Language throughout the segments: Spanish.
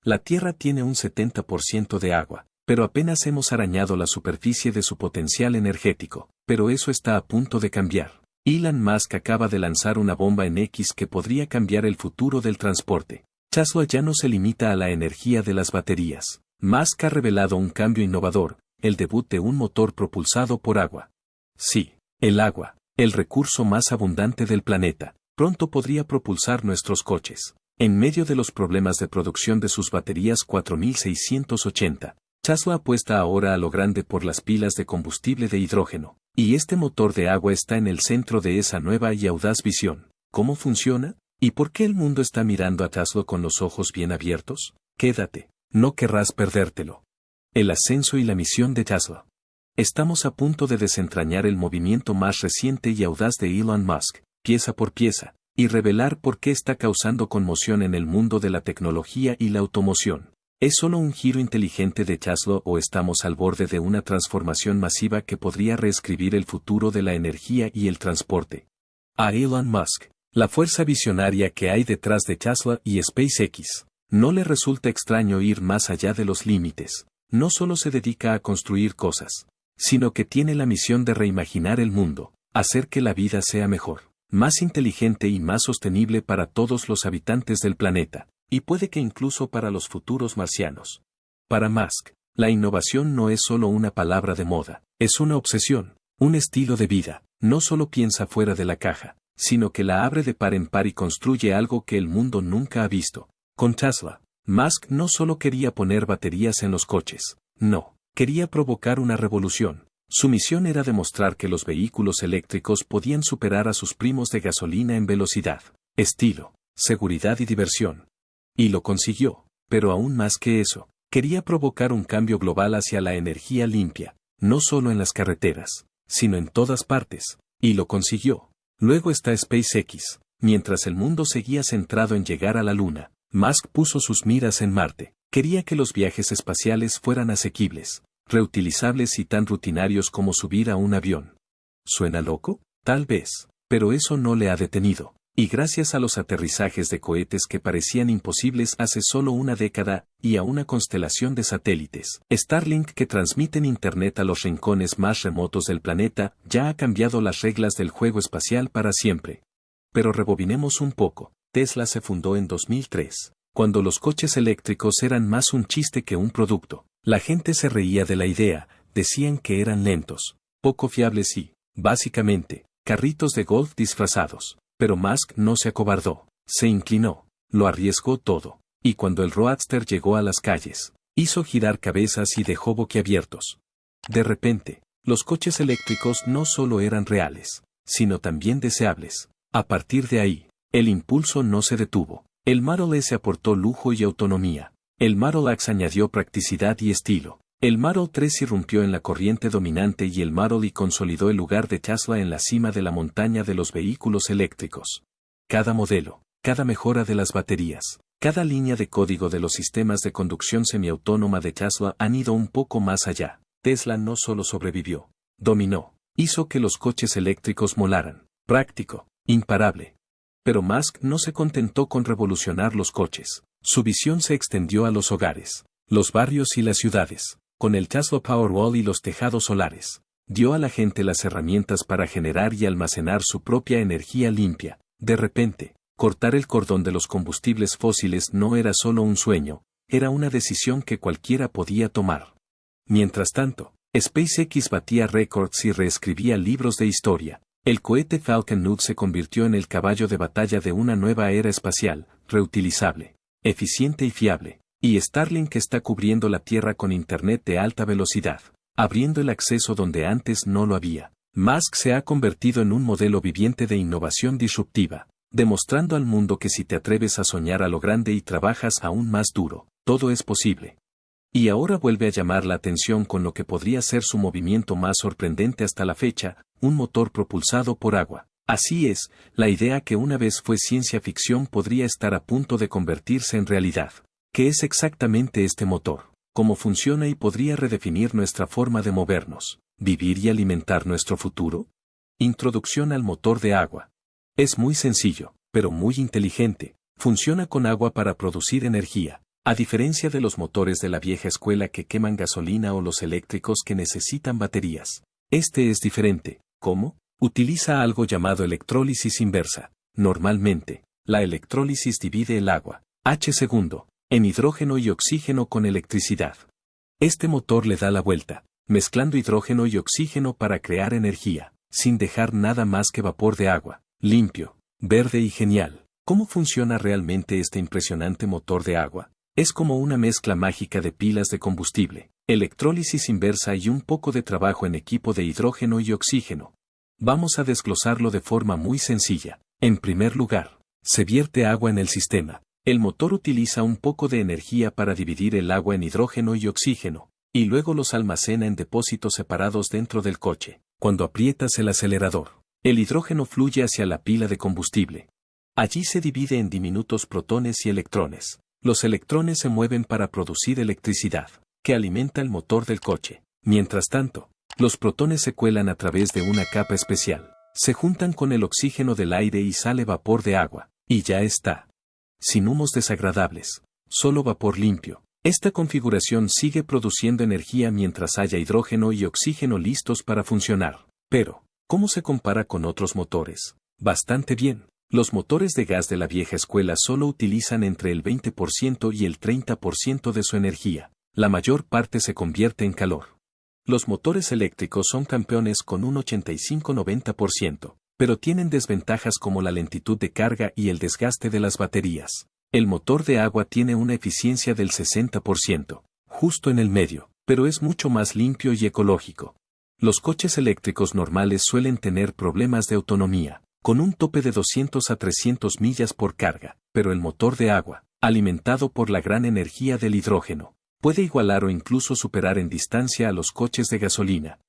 La Tierra tiene un 70% de agua, pero apenas hemos arañado la superficie de su potencial energético, pero eso está a punto de cambiar. Elon Musk acaba de lanzar una bomba en X que podría cambiar el futuro del transporte. Tesla ya no se limita a la energía de las baterías. Musk ha revelado un cambio innovador, el debut de un motor propulsado por agua. Sí, el agua, el recurso más abundante del planeta, pronto podría propulsar nuestros coches. En medio de los problemas de producción de sus baterías 4680, Tesla apuesta ahora a lo grande por las pilas de combustible de hidrógeno, y este motor de agua está en el centro de esa nueva y audaz visión. ¿Cómo funciona? ¿Y por qué el mundo está mirando a Tesla con los ojos bien abiertos? Quédate, no querrás perdértelo. El ascenso y la misión de Tesla. Estamos a punto de desentrañar el movimiento más reciente y audaz de Elon Musk, pieza por pieza, y revelar por qué está causando conmoción en el mundo de la tecnología y la automoción. ¿Es solo un giro inteligente de Tesla o estamos al borde de una transformación masiva que podría reescribir el futuro de la energía y el transporte? A Elon Musk, la fuerza visionaria que hay detrás de Tesla y SpaceX, no le resulta extraño ir más allá de los límites. No solo se dedica a construir cosas, sino que tiene la misión de reimaginar el mundo, hacer que la vida sea mejor, más inteligente y más sostenible para todos los habitantes del planeta, y puede que incluso para los futuros marcianos. Para Musk, la innovación no es solo una palabra de moda, es una obsesión, un estilo de vida. No solo piensa fuera de la caja, sino que la abre de par en par y construye algo que el mundo nunca ha visto. Con Tesla, Musk no solo quería poner baterías en los coches, no, quería provocar una revolución. Su misión era demostrar que los vehículos eléctricos podían superar a sus primos de gasolina en velocidad, estilo, seguridad y diversión. Y lo consiguió, pero aún más que eso, quería provocar un cambio global hacia la energía limpia, no solo en las carreteras, sino en todas partes, y lo consiguió. Luego está SpaceX. Mientras el mundo seguía centrado en llegar a la Luna, Musk puso sus miras en Marte. Quería que los viajes espaciales fueran asequibles, reutilizables y tan rutinarios como subir a un avión. ¿Suena loco? Tal vez, pero eso no le ha detenido. Y gracias a los aterrizajes de cohetes que parecían imposibles hace solo una década, y a una constelación de satélites, Starlink que transmiten internet a los rincones más remotos del planeta, ya ha cambiado las reglas del juego espacial para siempre. Pero rebobinemos un poco. Tesla se fundó en 2003, cuando los coches eléctricos eran más un chiste que un producto. La gente se reía de la idea, decían que eran lentos, poco fiables y, básicamente, carritos de golf disfrazados. Pero Musk no se acobardó, se inclinó, lo arriesgó todo, y cuando el Roadster llegó a las calles, hizo girar cabezas y dejó boquiabiertos. De repente, los coches eléctricos no solo eran reales, sino también deseables. A partir de ahí, el impulso no se detuvo. El Model S aportó lujo y autonomía. El Model X añadió practicidad y estilo. El Model 3 irrumpió en la corriente dominante y el Model Y consolidó el lugar de Tesla en la cima de la montaña de los vehículos eléctricos. Cada modelo, cada mejora de las baterías, cada línea de código de los sistemas de conducción semiautónoma de Tesla han ido un poco más allá. Tesla no solo sobrevivió, dominó, hizo que los coches eléctricos molaran, práctico, imparable. Pero Musk no se contentó con revolucionar los coches. Su visión se extendió a los hogares, los barrios y las ciudades. Con el Tesla Powerwall y los tejados solares, dio a la gente las herramientas para generar y almacenar su propia energía limpia. De repente, cortar el cordón de los combustibles fósiles no era solo un sueño, era una decisión que cualquiera podía tomar. Mientras tanto, SpaceX batía récords y reescribía libros de historia. El cohete Falcon 9 se convirtió en el caballo de batalla de una nueva era espacial, reutilizable, eficiente y fiable. Y Starlink está cubriendo la Tierra con Internet de alta velocidad, abriendo el acceso donde antes no lo había. Musk se ha convertido en un modelo viviente de innovación disruptiva, demostrando al mundo que si te atreves a soñar a lo grande y trabajas aún más duro, todo es posible. Y ahora vuelve a llamar la atención con lo que podría ser su movimiento más sorprendente hasta la fecha, un motor propulsado por agua. Así es, la idea que una vez fue ciencia ficción podría estar a punto de convertirse en realidad. ¿Qué es exactamente este motor? ¿Cómo funciona y podría redefinir nuestra forma de movernos, vivir y alimentar nuestro futuro? Introducción al motor de agua. Es muy sencillo, pero muy inteligente. Funciona con agua para producir energía. A diferencia de los motores de la vieja escuela que queman gasolina o los eléctricos que necesitan baterías, este es diferente. ¿Cómo? Utiliza algo llamado electrólisis inversa. Normalmente, la electrólisis divide el agua, H2, en hidrógeno y oxígeno con electricidad. Este motor le da la vuelta, mezclando hidrógeno y oxígeno para crear energía, sin dejar nada más que vapor de agua, limpio, verde y genial. ¿Cómo funciona realmente este impresionante motor de agua? Es como una mezcla mágica de pilas de combustible, electrólisis inversa y un poco de trabajo en equipo de hidrógeno y oxígeno. Vamos a desglosarlo de forma muy sencilla. En primer lugar, se vierte agua en el sistema. El motor utiliza un poco de energía para dividir el agua en hidrógeno y oxígeno, y luego los almacena en depósitos separados dentro del coche. Cuando aprietas el acelerador, el hidrógeno fluye hacia la pila de combustible. Allí se divide en diminutos protones y electrones. Los electrones se mueven para producir electricidad, que alimenta el motor del coche. Mientras tanto, los protones se cuelan a través de una capa especial, se juntan con el oxígeno del aire y sale vapor de agua, y ya está. Sin humos desagradables, solo vapor limpio. Esta configuración sigue produciendo energía mientras haya hidrógeno y oxígeno listos para funcionar. Pero, ¿cómo se compara con otros motores? Bastante bien. Los motores de gas de la vieja escuela solo utilizan entre el 20% y el 30% de su energía. La mayor parte se convierte en calor. Los motores eléctricos son campeones con un 85-90%, pero tienen desventajas como la lentitud de carga y el desgaste de las baterías. El motor de agua tiene una eficiencia del 60%, justo en el medio, pero es mucho más limpio y ecológico. Los coches eléctricos normales suelen tener problemas de autonomía, con un tope de 200 a 300 millas por carga, pero el motor de agua, alimentado por la gran energía del hidrógeno, puede igualar o incluso superar en distancia a los coches de gasolina.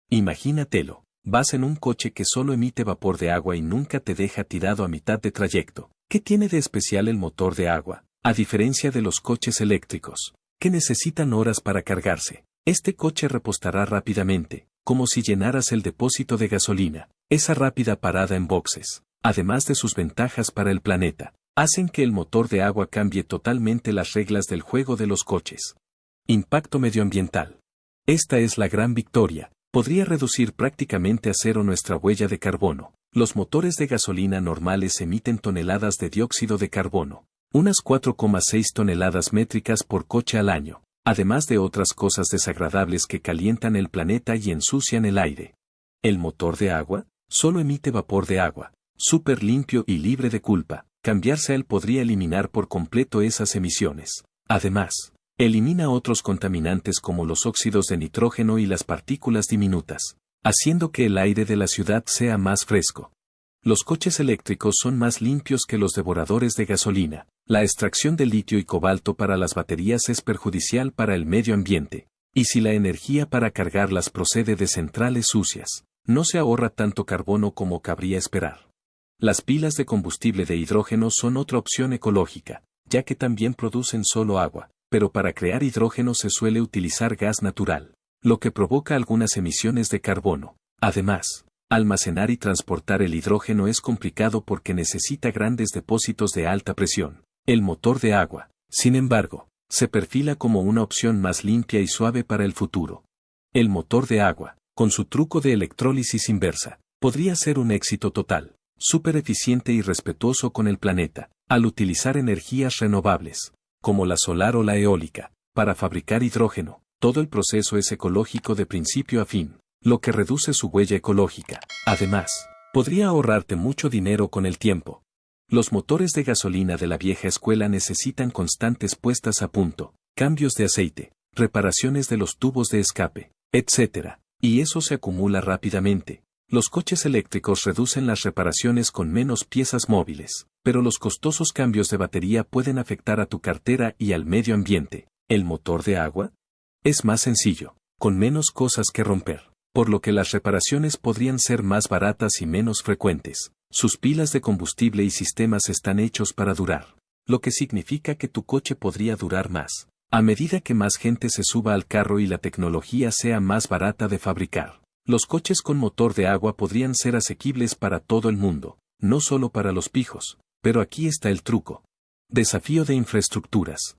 Imagínatelo, vas en un coche que solo emite vapor de agua y nunca te deja tirado a mitad de trayecto. ¿Qué tiene de especial el motor de agua, a diferencia de los coches eléctricos, que necesitan horas para cargarse? Este coche repostará rápidamente, como si llenaras el depósito de gasolina. Esa rápida parada en boxes, además de sus ventajas para el planeta, hacen que el motor de agua cambie totalmente las reglas del juego de los coches. Impacto medioambiental. Esta es la gran victoria. Podría reducir prácticamente a cero nuestra huella de carbono. Los motores de gasolina normales emiten toneladas de dióxido de carbono, unas 4,6 toneladas métricas por coche al año, además de otras cosas desagradables que calientan el planeta y ensucian el aire. El motor de agua solo emite vapor de agua, súper limpio y libre de culpa. Cambiarse a él podría eliminar por completo esas emisiones. Además, elimina otros contaminantes como los óxidos de nitrógeno y las partículas diminutas, haciendo que el aire de la ciudad sea más fresco. Los coches eléctricos son más limpios que los devoradores de gasolina. La extracción de litio y cobalto para las baterías es perjudicial para el medio ambiente. Y si la energía para cargarlas procede de centrales sucias, no se ahorra tanto carbono como cabría esperar. Las pilas de combustible de hidrógeno son otra opción ecológica, ya que también producen solo agua, pero para crear hidrógeno se suele utilizar gas natural, lo que provoca algunas emisiones de carbono. Además, almacenar y transportar el hidrógeno es complicado porque necesita grandes depósitos de alta presión. El motor de agua, sin embargo, se perfila como una opción más limpia y suave para el futuro. El motor de agua, con su truco de electrólisis inversa, podría ser un éxito total, súper eficiente y respetuoso con el planeta, al utilizar energías renovables, como la solar o la eólica, para fabricar hidrógeno. Todo el proceso es ecológico de principio a fin, lo que reduce su huella ecológica. Además, podría ahorrarte mucho dinero con el tiempo. Los motores de gasolina de la vieja escuela necesitan constantes puestas a punto, cambios de aceite, reparaciones de los tubos de escape, etc. Y eso se acumula rápidamente. Los coches eléctricos reducen las reparaciones con menos piezas móviles, pero los costosos cambios de batería pueden afectar a tu cartera y al medio ambiente. ¿El motor de agua? Es más sencillo, con menos cosas que romper, por lo que las reparaciones podrían ser más baratas y menos frecuentes. Sus pilas de combustible y sistemas están hechos para durar, lo que significa que tu coche podría durar más, a medida que más gente se suba al carro y la tecnología sea más barata de fabricar. Los coches con motor de agua podrían ser asequibles para todo el mundo, no solo para los pijos, pero aquí está el truco. Desafío de infraestructuras.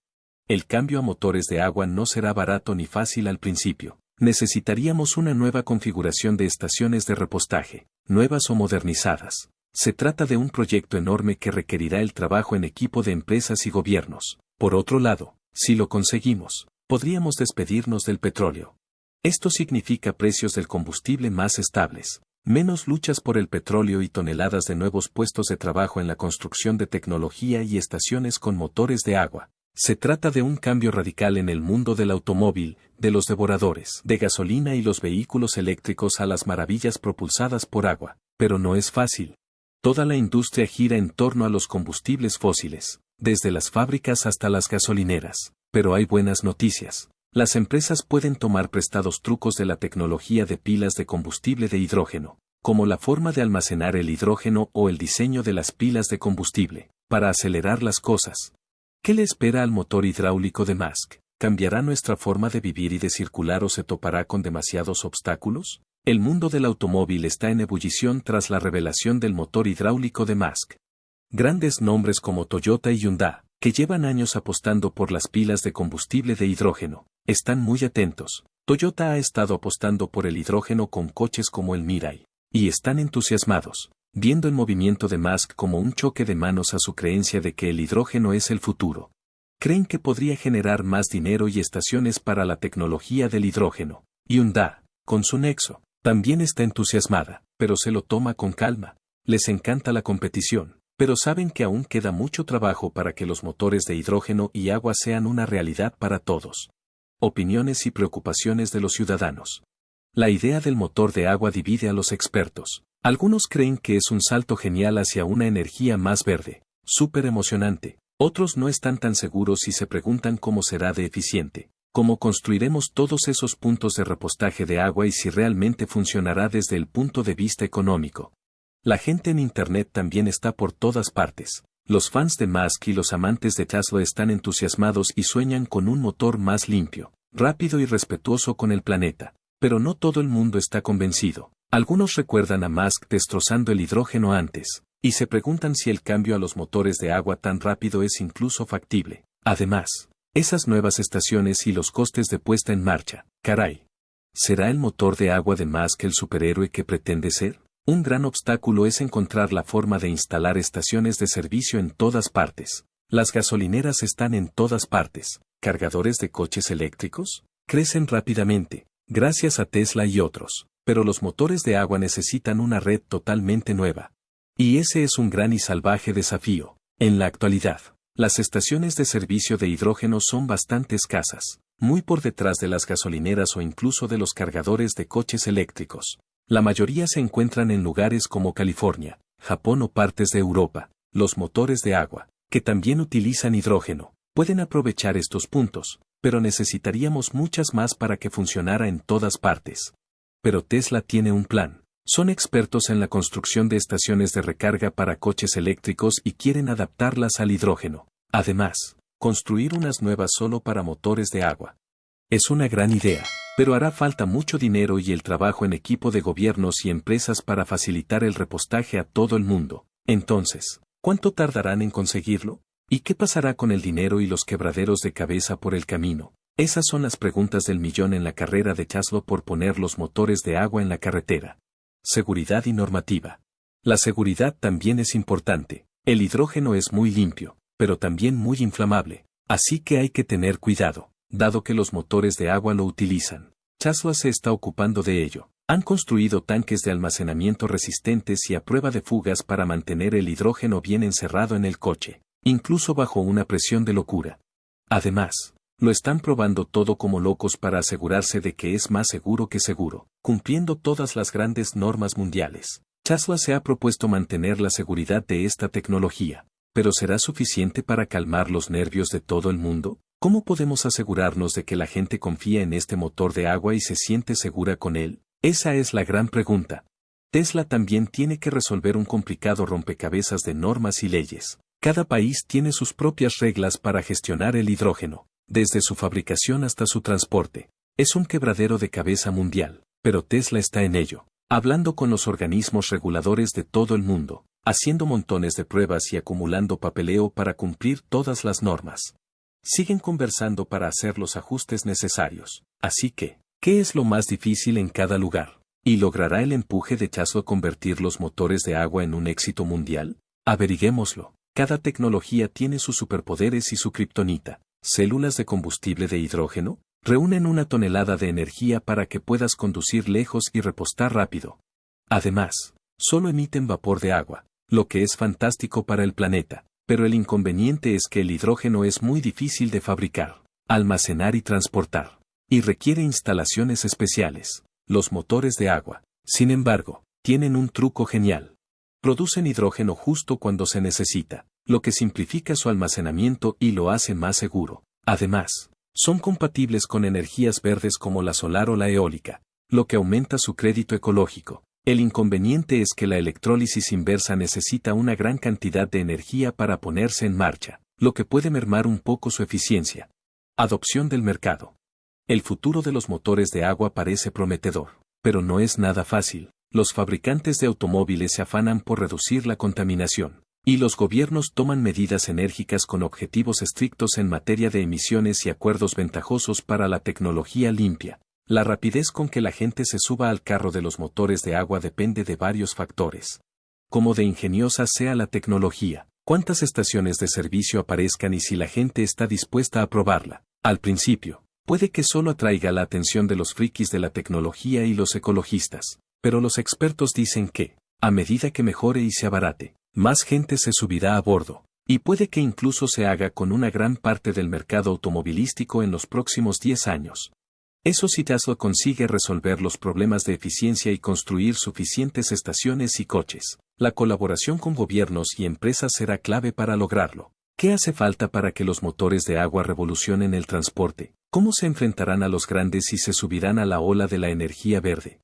El cambio a motores de agua no será barato ni fácil al principio. Necesitaríamos una nueva configuración de estaciones de repostaje, nuevas o modernizadas. Se trata de un proyecto enorme que requerirá el trabajo en equipo de empresas y gobiernos. Por otro lado, si lo conseguimos, podríamos despedirnos del petróleo. Esto significa precios del combustible más estables, menos luchas por el petróleo y toneladas de nuevos puestos de trabajo en la construcción de tecnología y estaciones con motores de agua. Se trata de un cambio radical en el mundo del automóvil, de los devoradores de gasolina y los vehículos eléctricos a las maravillas propulsadas por agua, pero no es fácil. Toda la industria gira en torno a los combustibles fósiles, desde las fábricas hasta las gasolineras. Pero hay buenas noticias. Las empresas pueden tomar prestados trucos de la tecnología de pilas de combustible de hidrógeno, como la forma de almacenar el hidrógeno o el diseño de las pilas de combustible, para acelerar las cosas. ¿Qué le espera al motor hidráulico de Musk? ¿Cambiará nuestra forma de vivir y de circular o se topará con demasiados obstáculos? El mundo del automóvil está en ebullición tras la revelación del motor hidráulico de Musk. Grandes nombres como Toyota y Hyundai, que llevan años apostando por las pilas de combustible de hidrógeno, están muy atentos. Toyota ha estado apostando por el hidrógeno con coches como el Mirai, y están entusiasmados, viendo el movimiento de Musk como un choque de manos a su creencia de que el hidrógeno es el futuro. Creen que podría generar más dinero y estaciones para la tecnología del hidrógeno. Hyundai, con su Nexo, también está entusiasmada, pero se lo toma con calma. Les encanta la competición, pero saben que aún queda mucho trabajo para que los motores de hidrógeno y agua sean una realidad para todos. Opiniones y preocupaciones de los ciudadanos. La idea del motor de agua divide a los expertos. Algunos creen que es un salto genial hacia una energía más verde, súper emocionante. Otros no están tan seguros y se preguntan cómo será de eficiente. ¿Cómo construiremos todos esos puntos de repostaje de agua y si realmente funcionará desde el punto de vista económico? La gente en Internet también está por todas partes. Los fans de Musk y los amantes de Tesla están entusiasmados y sueñan con un motor más limpio, rápido y respetuoso con el planeta. Pero no todo el mundo está convencido. Algunos recuerdan a Musk destrozando el hidrógeno antes, y se preguntan si el cambio a los motores de agua tan rápido es incluso factible. Además, esas nuevas estaciones y los costes de puesta en marcha, caray. ¿Será el motor de agua de Musk el superhéroe que pretende ser? Un gran obstáculo es encontrar la forma de instalar estaciones de servicio en todas partes. Las gasolineras están en todas partes. ¿Cargadores de coches eléctricos? Crecen rápidamente, gracias a Tesla y otros, pero los motores de agua necesitan una red totalmente nueva. Y ese es un gran y salvaje desafío. En la actualidad, las estaciones de servicio de hidrógeno son bastante escasas, muy por detrás de las gasolineras o incluso de los cargadores de coches eléctricos. La mayoría se encuentran en lugares como California, Japón o partes de Europa. Los motores de agua, que también utilizan hidrógeno, pueden aprovechar estos puntos, pero necesitaríamos muchas más para que funcionara en todas partes. Pero Tesla tiene un plan. Son expertos en la construcción de estaciones de recarga para coches eléctricos y quieren adaptarlas al hidrógeno. Además, construir unas nuevas solo para motores de agua. Es una gran idea, pero hará falta mucho dinero y el trabajo en equipo de gobiernos y empresas para facilitar el repostaje a todo el mundo. Entonces, ¿cuánto tardarán en conseguirlo? ¿Y qué pasará con el dinero y los quebraderos de cabeza por el camino? Esas son las preguntas del millón en la carrera de Tesla por poner los motores de agua en la carretera. Seguridad y normativa. La seguridad también es importante. El hidrógeno es muy limpio, pero también muy inflamable, así que hay que tener cuidado, dado que los motores de agua lo utilizan. Tesla se está ocupando de ello. Han construido tanques de almacenamiento resistentes y a prueba de fugas para mantener el hidrógeno bien encerrado en el coche, incluso bajo una presión de locura. Además, lo están probando todo como locos para asegurarse de que es más seguro que seguro, cumpliendo todas las grandes normas mundiales. Tesla se ha propuesto mantener la seguridad de esta tecnología, pero ¿será suficiente para calmar los nervios de todo el mundo? ¿Cómo podemos asegurarnos de que la gente confía en este motor de agua y se siente segura con él? Esa es la gran pregunta. Tesla también tiene que resolver un complicado rompecabezas de normas y leyes. Cada país tiene sus propias reglas para gestionar el hidrógeno, desde su fabricación hasta su transporte. Es un quebradero de cabeza mundial, pero Tesla está en ello, hablando con los organismos reguladores de todo el mundo, haciendo montones de pruebas y acumulando papeleo para cumplir todas las normas. Siguen conversando para hacer los ajustes necesarios. Así que, ¿qué es lo más difícil en cada lugar? ¿Y logrará el empuje de Tesla convertir los motores de agua en un éxito mundial? Averiguémoslo. Cada tecnología tiene sus superpoderes y su kriptonita. ¿Células de combustible de hidrógeno? Reúnen una tonelada de energía para que puedas conducir lejos y repostar rápido. Además, solo emiten vapor de agua, lo que es fantástico para el planeta, pero el inconveniente es que el hidrógeno es muy difícil de fabricar, almacenar y transportar, y requiere instalaciones especiales. Los motores de agua, sin embargo, tienen un truco genial. Producen hidrógeno justo cuando se necesita, lo que simplifica su almacenamiento y lo hace más seguro. Además, son compatibles con energías verdes como la solar o la eólica, lo que aumenta su crédito ecológico. El inconveniente es que la electrólisis inversa necesita una gran cantidad de energía para ponerse en marcha, lo que puede mermar un poco su eficiencia. Adopción del mercado. El futuro de los motores de agua parece prometedor, pero no es nada fácil. Los fabricantes de automóviles se afanan por reducir la contaminación, y los gobiernos toman medidas enérgicas con objetivos estrictos en materia de emisiones y acuerdos ventajosos para la tecnología limpia. La rapidez con que la gente se suba al carro de los motores de agua depende de varios factores. Como de ingeniosa sea la tecnología, cuántas estaciones de servicio aparezcan y si la gente está dispuesta a probarla. Al principio, puede que solo atraiga la atención de los frikis de la tecnología y los ecologistas, pero los expertos dicen que, a medida que mejore y se abarate, más gente se subirá a bordo, y puede que incluso se haga con una gran parte del mercado automovilístico en los próximos 10 años. Eso si Tesla consigue resolver los problemas de eficiencia y construir suficientes estaciones y coches. La colaboración con gobiernos y empresas será clave para lograrlo. ¿Qué hace falta para que los motores de agua revolucionen el transporte? ¿Cómo se enfrentarán a los grandes y se subirán a la ola de la energía verde?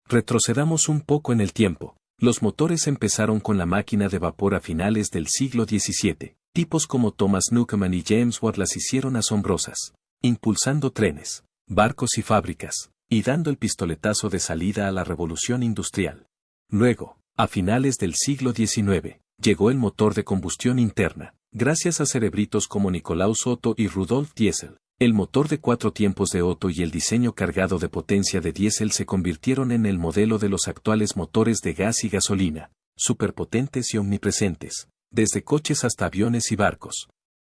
Retrocedamos un poco en el tiempo. Los motores empezaron con la máquina de vapor a finales del siglo XVII. Tipos como Thomas Newcomen y James Watt las hicieron asombrosas, impulsando trenes, barcos y fábricas, y dando el pistoletazo de salida a la revolución industrial. Luego, a finales del siglo XIX, llegó el motor de combustión interna, gracias a cerebritos como Nikolaus Otto y Rudolf Diesel. El motor de 4 tiempos de Otto y el diseño cargado de potencia de Diesel se convirtieron en el modelo de los actuales motores de gas y gasolina, superpotentes y omnipresentes, desde coches hasta aviones y barcos.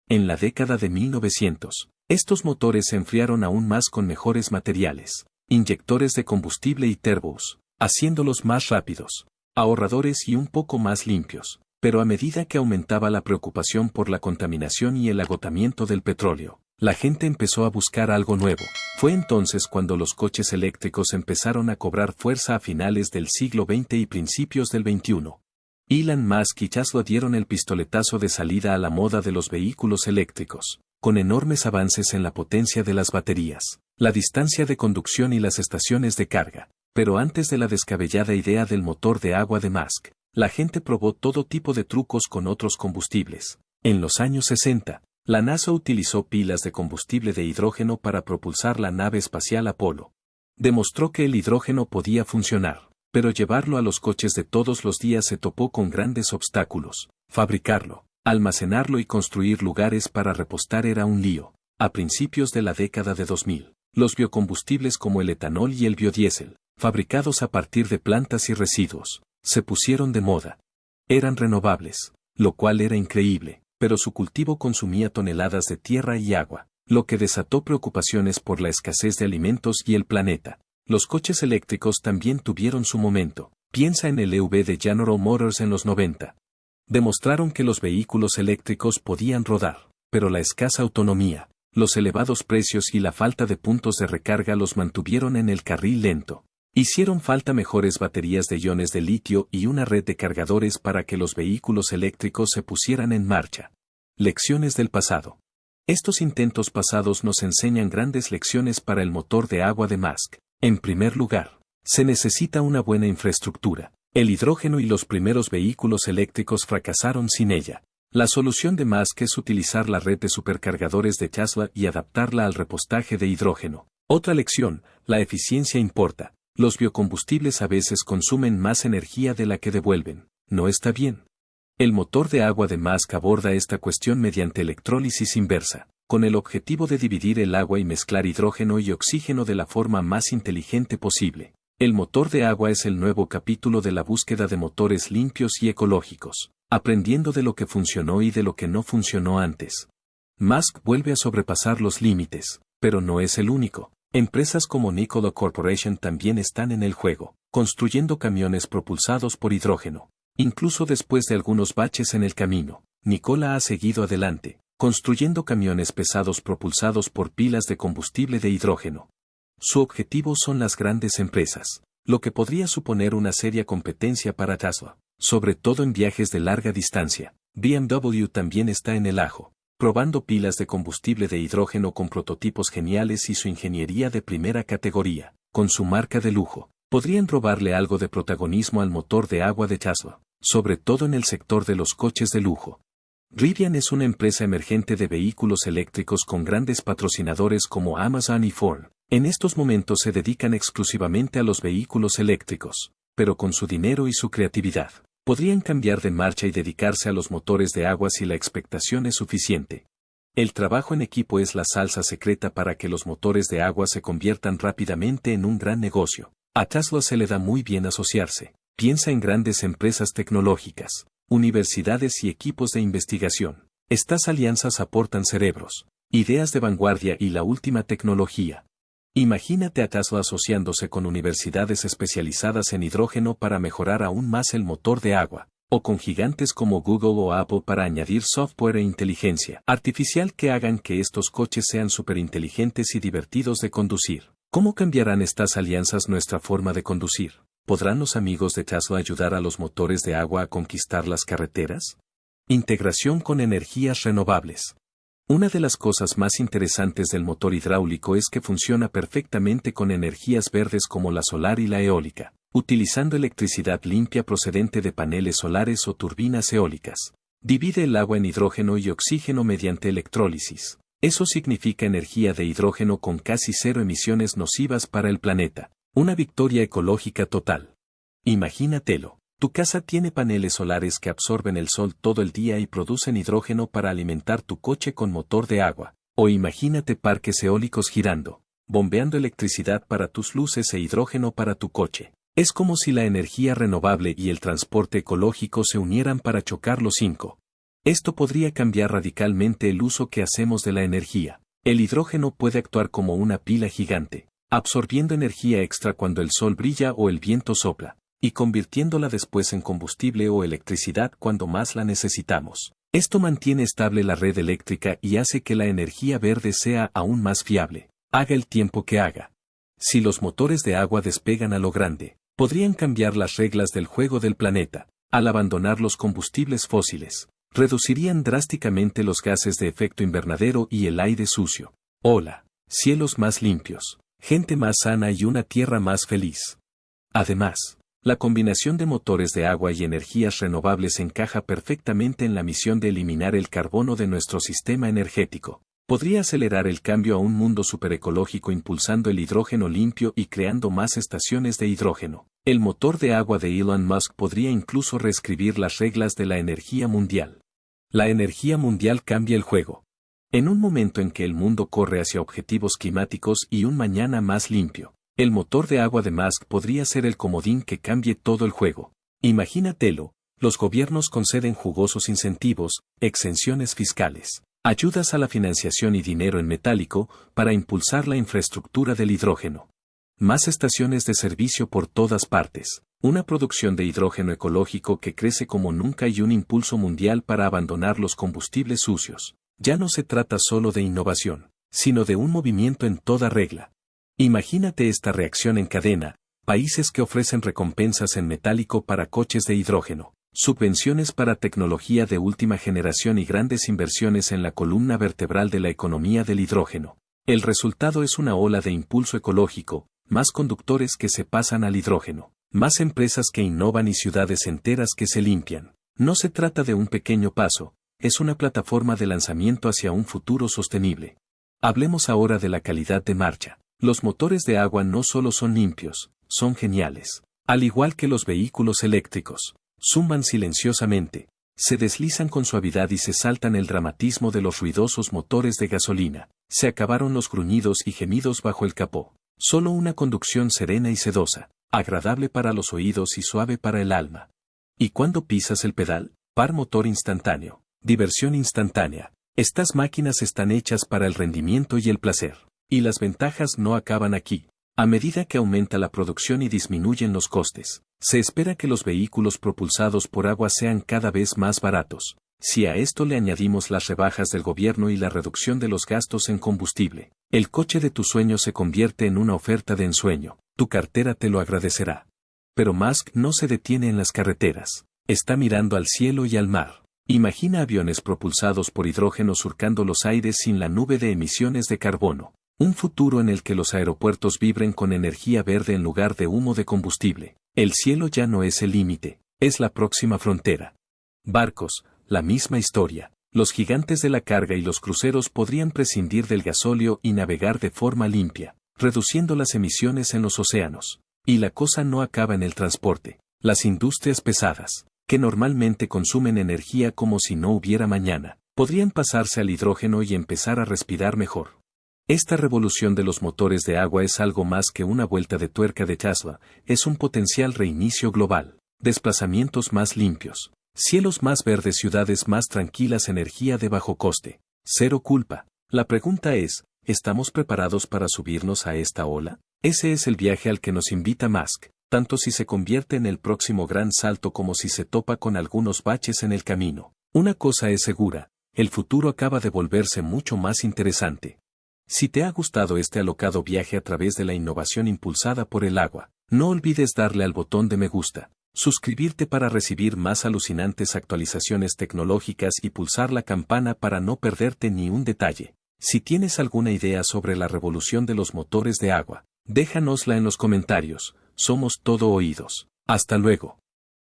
En la década de 1900, estos motores se enfriaron aún más con mejores materiales, inyectores de combustible y turbos, haciéndolos más rápidos, ahorradores y un poco más limpios, pero a medida que aumentaba la preocupación por la contaminación y el agotamiento del petróleo, la gente empezó a buscar algo nuevo. Fue entonces cuando los coches eléctricos empezaron a cobrar fuerza a finales del siglo XX y principios del XXI. Elon Musk y Tesla dieron el pistoletazo de salida a la moda de los vehículos eléctricos, con enormes avances en la potencia de las baterías, la distancia de conducción y las estaciones de carga. Pero antes de la descabellada idea del motor de agua de Musk, la gente probó todo tipo de trucos con otros combustibles. En los años 60, la NASA utilizó pilas de combustible de hidrógeno para propulsar la nave espacial Apolo. Demostró que el hidrógeno podía funcionar, pero llevarlo a los coches de todos los días se topó con grandes obstáculos. Fabricarlo, almacenarlo y construir lugares para repostar era un lío. A principios de la década de 2000, los biocombustibles como el etanol y el biodiesel, fabricados a partir de plantas y residuos, se pusieron de moda. Eran renovables, lo cual era increíble, pero su cultivo consumía toneladas de tierra y agua, lo que desató preocupaciones por la escasez de alimentos y el planeta. Los coches eléctricos también tuvieron su momento. Piensa en el EV de General Motors en los 90. Demostraron que los vehículos eléctricos podían rodar, pero la escasa autonomía, los elevados precios y la falta de puntos de recarga los mantuvieron en el carril lento. Hicieron falta mejores baterías de iones de litio y una red de cargadores para que los vehículos eléctricos se pusieran en marcha. Lecciones del pasado. Estos intentos pasados nos enseñan grandes lecciones para el motor de agua de Musk. En primer lugar, se necesita una buena infraestructura. El hidrógeno y los primeros vehículos eléctricos fracasaron sin ella. La solución de Musk es utilizar la red de supercargadores de Tesla y adaptarla al repostaje de hidrógeno. Otra lección, la eficiencia importa. Los biocombustibles a veces consumen más energía de la que devuelven. No está bien. El motor de agua de Musk aborda esta cuestión mediante electrólisis inversa. con el objetivo de dividir el agua y mezclar hidrógeno y oxígeno de la forma más inteligente posible. El motor de agua es el nuevo capítulo de la búsqueda de motores limpios y ecológicos, aprendiendo de lo que funcionó y de lo que no funcionó antes. Musk vuelve a sobrepasar los límites, pero no es el único. Empresas como Nikola Corporation también están en el juego, construyendo camiones propulsados por hidrógeno. Incluso después de algunos baches en el camino, Nikola ha seguido adelante, construyendo camiones pesados propulsados por pilas de combustible de hidrógeno. Su objetivo son las grandes empresas, lo que podría suponer una seria competencia para Tesla, sobre todo en viajes de larga distancia. BMW también está en el ajo, probando pilas de combustible de hidrógeno con prototipos geniales y su ingeniería de primera categoría. Con su marca de lujo, podrían robarle algo de protagonismo al motor de agua de Tesla, sobre todo en el sector de los coches de lujo. Rivian es una empresa emergente de vehículos eléctricos con grandes patrocinadores como Amazon y Ford. En estos momentos se dedican exclusivamente a los vehículos eléctricos, pero con su dinero y su creatividad, podrían cambiar de marcha y dedicarse a los motores de agua si la expectación es suficiente. El trabajo en equipo es la salsa secreta para que los motores de agua se conviertan rápidamente en un gran negocio. A Tesla se le da muy bien asociarse. Piensa en grandes empresas tecnológicas, universidades y equipos de investigación. Estas alianzas aportan cerebros, ideas de vanguardia y la última tecnología. Imagínate a Tesla asociándose con universidades especializadas en hidrógeno para mejorar aún más el motor de agua, o con gigantes como Google o Apple para añadir software e inteligencia artificial que hagan que estos coches sean superinteligentes y divertidos de conducir. ¿Cómo cambiarán estas alianzas nuestra forma de conducir? ¿Podrán los amigos de Tesla ayudar a los motores de agua a conquistar las carreteras? Integración con energías renovables. Una de las cosas más interesantes del motor hidráulico es que funciona perfectamente con energías verdes como la solar y la eólica, utilizando electricidad limpia procedente de paneles solares o turbinas eólicas. Divide el agua en hidrógeno y oxígeno mediante electrólisis. Eso significa energía de hidrógeno con casi cero emisiones nocivas para el planeta. Una victoria ecológica total. Imagínatelo. Tu casa tiene paneles solares que absorben el sol todo el día y producen hidrógeno para alimentar tu coche con motor de agua. O imagínate parques eólicos girando, bombeando electricidad para tus luces e hidrógeno para tu coche. Es como si la energía renovable y el transporte ecológico se unieran para chocar los cinco. Esto podría cambiar radicalmente el uso que hacemos de la energía. El hidrógeno puede actuar como una pila gigante, absorbiendo energía extra cuando el sol brilla o el viento sopla, y convirtiéndola después en combustible o electricidad cuando más la necesitamos. Esto mantiene estable la red eléctrica y hace que la energía verde sea aún más fiable, haga el tiempo que haga. Si los motores de agua despegan a lo grande, podrían cambiar las reglas del juego del planeta. Al abandonar los combustibles fósiles, reducirían drásticamente los gases de efecto invernadero y el aire sucio. Hola, cielos más limpios, gente más sana y una tierra más feliz. Además, la combinación de motores de agua y energías renovables encaja perfectamente en la misión de eliminar el carbono de nuestro sistema energético. Podría acelerar el cambio a un mundo superecológico impulsando el hidrógeno limpio y creando más estaciones de hidrógeno. El motor de agua de Elon Musk podría incluso reescribir las reglas de la energía mundial. La energía mundial cambia el juego. En un momento en que el mundo corre hacia objetivos climáticos y un mañana más limpio, el motor de agua de Musk podría ser el comodín que cambie todo el juego. Imagínatelo, los gobiernos conceden jugosos incentivos, exenciones fiscales, ayudas a la financiación y dinero en metálico para impulsar la infraestructura del hidrógeno. Más estaciones de servicio por todas partes, una producción de hidrógeno ecológico que crece como nunca y un impulso mundial para abandonar los combustibles sucios. Ya no se trata solo de innovación, sino de un movimiento en toda regla. Imagínate esta reacción en cadena, países que ofrecen recompensas en metálico para coches de hidrógeno, subvenciones para tecnología de última generación y grandes inversiones en la columna vertebral de la economía del hidrógeno. El resultado es una ola de impulso ecológico, más conductores que se pasan al hidrógeno, más empresas que innovan y ciudades enteras que se limpian. No se trata de un pequeño paso, es una plataforma de lanzamiento hacia un futuro sostenible. Hablemos ahora de la calidad de marcha. Los motores de agua no solo son limpios, son geniales. Al igual que los vehículos eléctricos, zumban silenciosamente, Se deslizan con suavidad y se saltan el dramatismo de los ruidosos motores de gasolina. Se acabaron los gruñidos y gemidos bajo el capó. Solo una conducción serena y sedosa, agradable para los oídos y suave para el alma. ¿Y cuando pisas el pedal? Par motor instantáneo. Diversión instantánea. Estas máquinas están hechas para el rendimiento y el placer. Y las ventajas no acaban aquí. A medida que aumenta la producción y disminuyen los costes, se espera que los vehículos propulsados por agua sean cada vez más baratos. Si a esto le añadimos las rebajas del gobierno y la reducción de los gastos en combustible, el coche de tus sueños se convierte en una oferta de ensueño. Tu cartera te lo agradecerá. Pero Musk no se detiene en las carreteras. Está mirando al cielo y al mar. Imagina aviones propulsados por hidrógeno surcando los aires sin la nube de emisiones de carbono. Un futuro en el que los aeropuertos vibren con energía verde en lugar de humo de combustible. El cielo ya no es el límite, es la próxima frontera. Barcos, la misma historia. Los gigantes de la carga y los cruceros podrían prescindir del gasóleo y navegar de forma limpia, reduciendo las emisiones en los océanos. Y la cosa no acaba en el transporte. Las industrias pesadas, que normalmente consumen energía como si no hubiera mañana, podrían pasarse al hidrógeno y empezar a respirar mejor. Esta revolución de los motores de agua es algo más que una vuelta de tuerca de Tesla, es un potencial reinicio global, desplazamientos más limpios, cielos más verdes, ciudades más tranquilas, energía de bajo coste, cero culpa. La pregunta es, ¿estamos preparados para subirnos a esta ola? Ese es el viaje al que nos invita Musk, tanto si se convierte en el próximo gran salto como si se topa con algunos baches en el camino. Una cosa es segura, el futuro acaba de volverse mucho más interesante. Si te ha gustado este alocado viaje a través de la innovación impulsada por el agua, no olvides darle al botón de me gusta, suscribirte para recibir más alucinantes actualizaciones tecnológicas y pulsar la campana para no perderte ni un detalle. Si tienes alguna idea sobre la revolución de los motores de agua, déjanosla en los comentarios, somos todo oídos. Hasta luego.